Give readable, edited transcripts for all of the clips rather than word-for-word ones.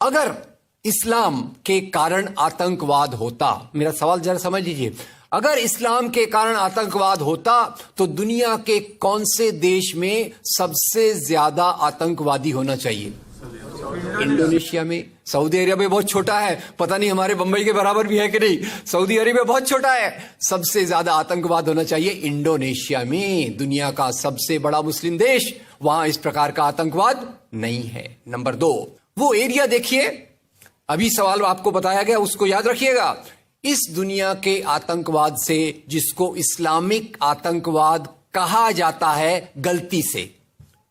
अगर इस्लाम के कारण आतंकवाद होता, मेरा सवाल जरा समझ लीजिए, अगर इस्लाम के कारण आतंकवाद होता तो दुनिया के कौन से देश में सबसे ज्यादा आतंकवादी होना चाहिए? इंडोनेशिया में। सऊदी अरेबिया बहुत छोटा है, पता नहीं हमारे बंबई के बराबर भी है कि नहीं। सऊदी अरेबिया बहुत छोटा है, सबसे ज्यादा आतंकवाद होना चाहिए इंडोनेशिया में, दुनिया का सबसे बड़ा मुस्लिम देश। वहां इस प्रकार का आतंकवाद नहीं है। नंबर 2, वो एरिया देखिए, अभी सवाल आपको बताया गया, उसको याद रखिएगा। इस दुनिया के आतंकवाद से, जिसको इस्लामिक आतंकवाद कहा जाता है गलती से,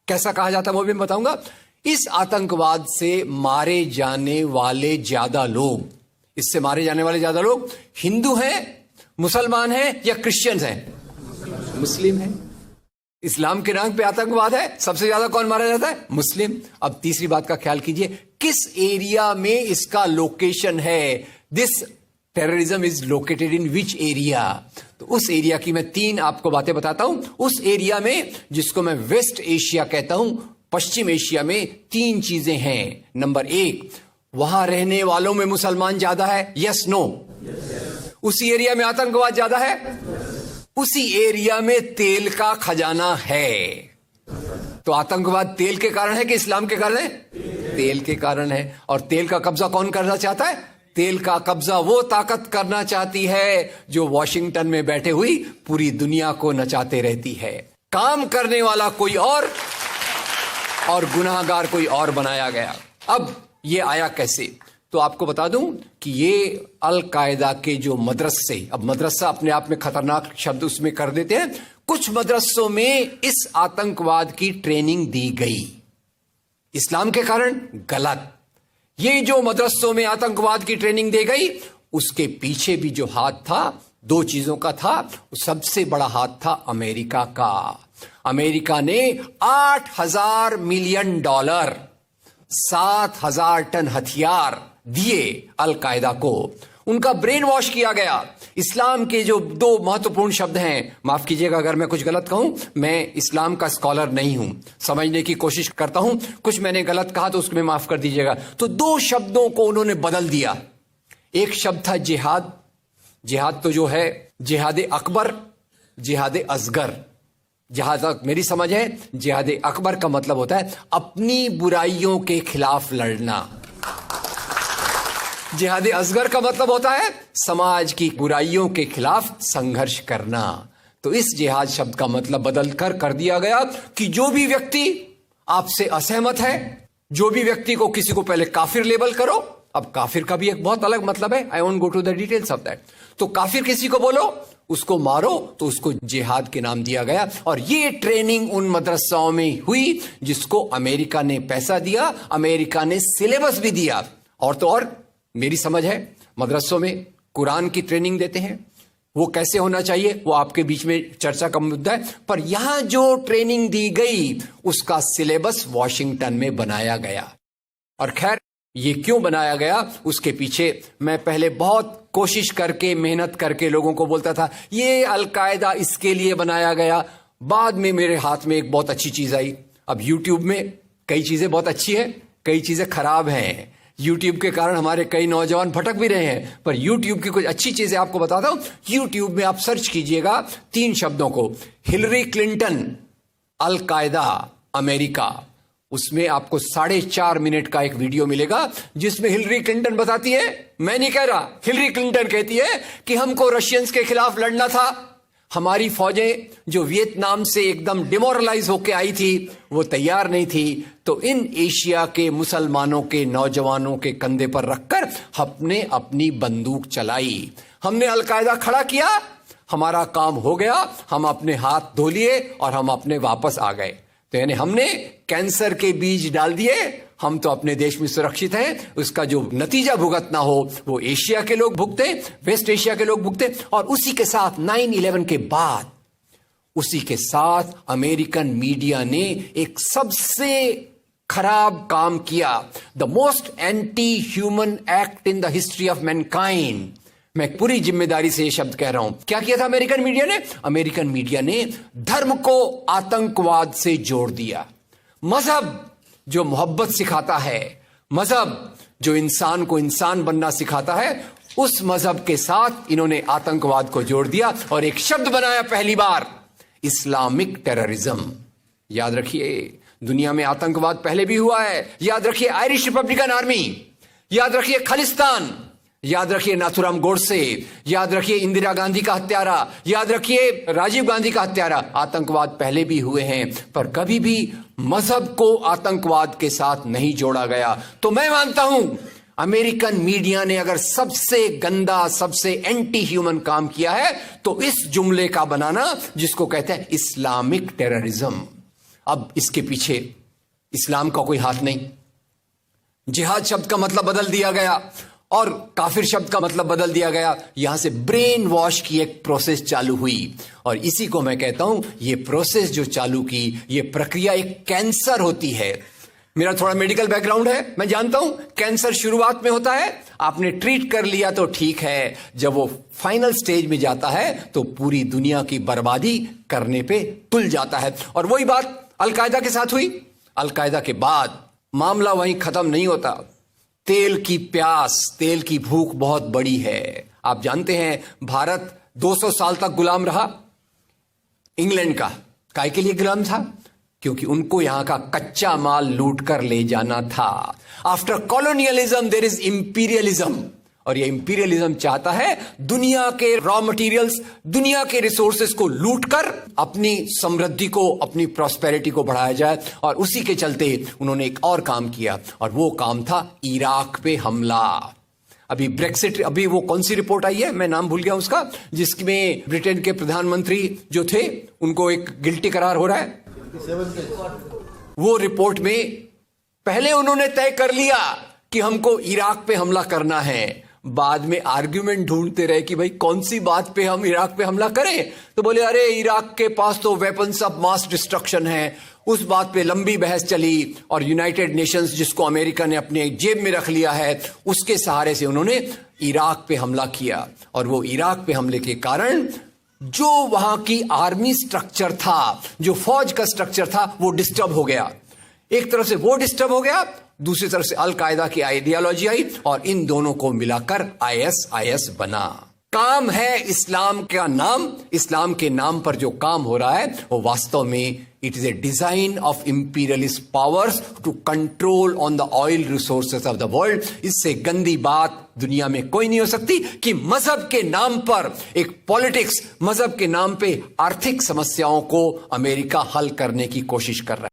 कैसा कहा जाता है वो भी मैं बताऊंगा। इस आतंकवाद से मारे जाने वाले ज्यादा लोग, इससे मारे जाने वाले ज्यादा लोग हिंदू हैं, मुसलमान हैं या क्रिश्चियंस हैं? मुस्लिम हैं। इस्लाम के नाम पे आतंकवाद है, सबसे ज्यादा कौन मारा जाता है? मुस्लिम। अब तीसरी बात का ख्याल कीजिए, किस एरिया में इसका लोकेशन है? This terrorism is located in which area? तो उस एरिया की मैं 3 आपको बातें बताता हूं। उस एरिया में, जिसको मैं वेस्ट एशिया कहता हूं, पश्चिम एशिया में 3 चीजें हैं। नंबर 1, वहां रहने वालों में मुसलमान ज्यादा है, यस नो? उसी एरिया में आतंकवाद ज्यादा है, उसी एरिया में तेल का खजाना है। तो आतंकवाद तेल के कारण है कि इस्लाम के कारण है? तेल के कारण है। और तेल का कब्जा कौन करना चाहता है? तेल का कब्जा वो ताकत करना चाहती है जो वॉशिंगटन में बैठे हुई पूरी दुनिया को नचाते रहती है। काम करने वाला कोई और गुनाहगार कोई और बनाया गया। अब ये आया कैसे? तो आपको बता दूं कि ये अल कायदा के जो मदरसे, अब मदरसा अपने आप में खतरनाक शब्द उसमें कर देते हैं, कुछ मदरसों में इस आतंकवाद की ट्रेनिंग दी गई। इस्लाम के कारण गलत। ये जो मदरसों में आतंकवाद की ट्रेनिंग दी गई, उसके पीछे भी जो हाथ था, 2 चीजों का था। सबसे बड़ा हाथ था अमेरिका का। अमेरिका ने $8,000 मिलियन, 7,000 टन हथियार दिए अल कायदा को। उनका ब्रेन वॉश किया गया। इस्लाम के जो 2 महत्वपूर्ण शब्द हैं, माफ कीजिएगा अगर मैं कुछ गलत कहूं, मैं इस्लाम का स्कॉलर नहीं हूं, समझने की कोशिश करता हूं, कुछ मैंने गलत कहा तो उसको माफ कर दीजिएगा। तो 2 शब्दों को उन्होंने बदल दिया। एक शब्द था जिहाद। जिहाद तो जो है जिहाद अकबर, जिहाद असगर। जहां तक मेरी समझ है, जिहाद अकबर का मतलब होता है अपनी बुराइयों के खिलाफ लड़ना। जिहाद असगर का मतलब होता है समाज की बुराइयों के खिलाफ संघर्ष करना। तो इस जिहाद शब्द का मतलब बदल कर दिया गया कि जो भी व्यक्ति आपसे असहमत है, जो भी व्यक्ति को, किसी को पहले काफिर लेबल करो। अब काफिर का भी एक बहुत अलग मतलब है, I won't go to the details of that. तो काफिर किसी को बोलो, उसको मारो, तो उसको जिहाद के नाम दिया गया। और ये ट्रेनिंग उन मदरसाओं में हुई जिसको अमेरिका ने पैसा दिया, अमेरिका ने सिलेबस भी दिया। और तो और मेरी समझ है, मदरसों में कुरान की ट्रेनिंग देते हैं। वो कैसे होना चाहिए वो आपके बीच में चर्चा का मुद्दा है, पर यहां जो ट्रेनिंग दी गई उसका सिलेबस वॉशिंगटन में बनाया गया। और खैर, ये क्यों बनाया गया उसके पीछे मैं पहले बहुत कोशिश करके, मेहनत करके लोगों को बोलता था ये अल कायदा इसके लिए बनाया गया। बाद में मेरे हाथ में एक बहुत अच्छी चीज आई। अब यूट्यूब में कई चीजें बहुत अच्छी हैं, कई चीजें खराब हैं। यूट्यूब के कारण हमारे कई नौजवान भटक भी रहे हैं, पर यूट्यूब की कुछ अच्छी चीजें आपको बताता हूं। यूट्यूब में आप सर्च कीजिएगा 3 शब्दों को, हिलरी क्लिंटन, अल कायदा, अमेरिका। उसमें आपको 4.5 मिनट का एक वीडियो मिलेगा जिसमें हिलरी क्लिंटन बताती है, मैं नहीं कह रहा, हिलरी क्लिंटन कहती है कि हमको रशियंस के खिलाफ लड़ना था। हमारी फौजें जो वियतनाम से एकदम डिमोरलाइज होकर आई थी वो तैयार नहीं थी, तो इन एशिया के मुसलमानों के नौजवानों के कंधे पर रखकर हमने अपनी बंदूक चलाई। हमने अलकायदा खड़ा किया, हमारा काम हो गया, हम अपने हाथ धो लिए और हम अपने वापस आ गए। तो यानी हमने कैंसर के बीज डाल दिए, हम तो अपने देश में सुरक्षित हैं। उसका जो नतीजा भुगतना हो वो एशिया के लोग भुगते, वेस्ट एशिया के लोग भुगते। और उसी के साथ 9/11 के बाद, उसी के साथ अमेरिकन मीडिया ने एक सबसे खराब काम किया, the most anti human act in the history of Mankind. मैं पूरी जिम्मेदारी से ये शब्द कह रहा हूं। क्या किया था अमेरिकन मीडिया ने? अमेरिकन मीडिया ने धर्म को आतंकवाद से जोड़ दिया। मजहब जो मोहब्बत सिखाता है, मजहब जो इंसान को इंसान बनना सिखाता है, उस मजहब के साथ इन्होंने आतंकवाद को जोड़ दिया और एक शब्द बनाया पहली बार, इस्लामिक टेररिज्म। याद रखिए, दुनिया में आतंकवाद पहले भी हुआ है। याद रखिए आयरिश रिपब्लिकन आर्मी, याद रखिए खालिस्तान, याद रखिए नाथुराम गोडसे, याद रखिए इंदिरा गांधी का हत्यारा, याद रखिए राजीव गांधी का हत्यारा। आतंकवाद पहले भी हुए हैं, पर कभी भी मजहब को आतंकवाद के साथ नहीं जोड़ा गया। तो मैं मानता हूं अमेरिकन मीडिया ने अगर सबसे गंदा, सबसे एंटी ह्यूमन काम किया है तो इस जुमले का बनाना जिसको कहते हैं इस्लामिक टेररिज्म। अब इसके पीछे इस्लाम का कोई हाथ नहीं। जिहाद शब्द का मतलब बदल दिया गया और काफिर शब्द का मतलब बदल दिया गया। यहां से ब्रेन वॉश की एक प्रोसेस चालू हुई और इसी को मैं कहता हूं, ये प्रोसेस जो चालू की, ये प्रक्रिया एक कैंसर होती है। मेरा थोड़ा मेडिकल बैकग्राउंड है, मैं जानता हूं कैंसर शुरुआत में होता है, आपने ट्रीट कर लिया तो ठीक है, जब वो फाइनल स्टेज में जाता है तो पूरी दुनिया की बर्बादी करने पे तुल जाता है। और वही बात अलकायदा के साथ हुई। अलकायदा के बाद मामला वहीं खत्म नहीं होता। तेल की प्यास, तेल की भूख बहुत बड़ी है। आप जानते हैं भारत 200 साल तक गुलाम रहा इंग्लैंड का। काय के लिए गुलाम था? क्योंकि उनको यहां का कच्चा माल लूट कर ले जाना था। After colonialism there is imperialism, और ये इंपीरियलिज्म चाहता है दुनिया के रॉ मटेरियल्स, दुनिया के रिसोर्सेस को लूटकर अपनी समृद्धि को, अपनी प्रॉस्पेरिटी को बढ़ाया जाए। और उसी के चलते उन्होंने एक और काम किया और वो काम था इराक पे हमला। अभी ब्रेक्सिट, अभी वो कौन सी रिपोर्ट आई है, मैं नाम भूल गया उसका, जिसमें ब्रिटेन के प्रधानमंत्री जो थे उनको एक गिल्टी करार हो रहा है। वो रिपोर्ट में पहले उन्होंने तय कर लिया कि हमको इराक पे हमला करना है, बाद में आर्ग्यूमेंट ढूंढते रहे कि भाई कौन सी बात पे हम इराक पे हमला करें। तो बोले अरे इराक के पास तो वेपन्स ऑफ मास डिस्ट्रक्शन है। उस बात पे लंबी बहस चली और यूनाइटेड नेशंस, जिसको अमेरिका ने अपने जेब में रख लिया है, उसके सहारे से उन्होंने इराक पे हमला किया। और वो इराक पे हमले के कारण जो वहां की आर्मी स्ट्रक्चर था, जो फौज का स्ट्रक्चर था, वो डिस्टर्ब हो गया। एक तरफ से वो डिस्टर्ब हो गया, दूसरी तरफ से अलकायदा की आइडियोलॉजी आई और इन दोनों को मिलाकर आईएसआईएस बना। काम है इस्लाम का नाम, इस्लाम के नाम पर जो काम हो रहा है वो वास्तव में it is a design of imperialist powers to control on the oil resources of the world. इससे गंदी बात दुनिया में कोई नहीं हो सकती कि मजहब के नाम पर एक पॉलिटिक्स, मजहब के नाम पे आर्थिक समस्याओं को अमेरिका हल करने की कोशिश कर रहा है।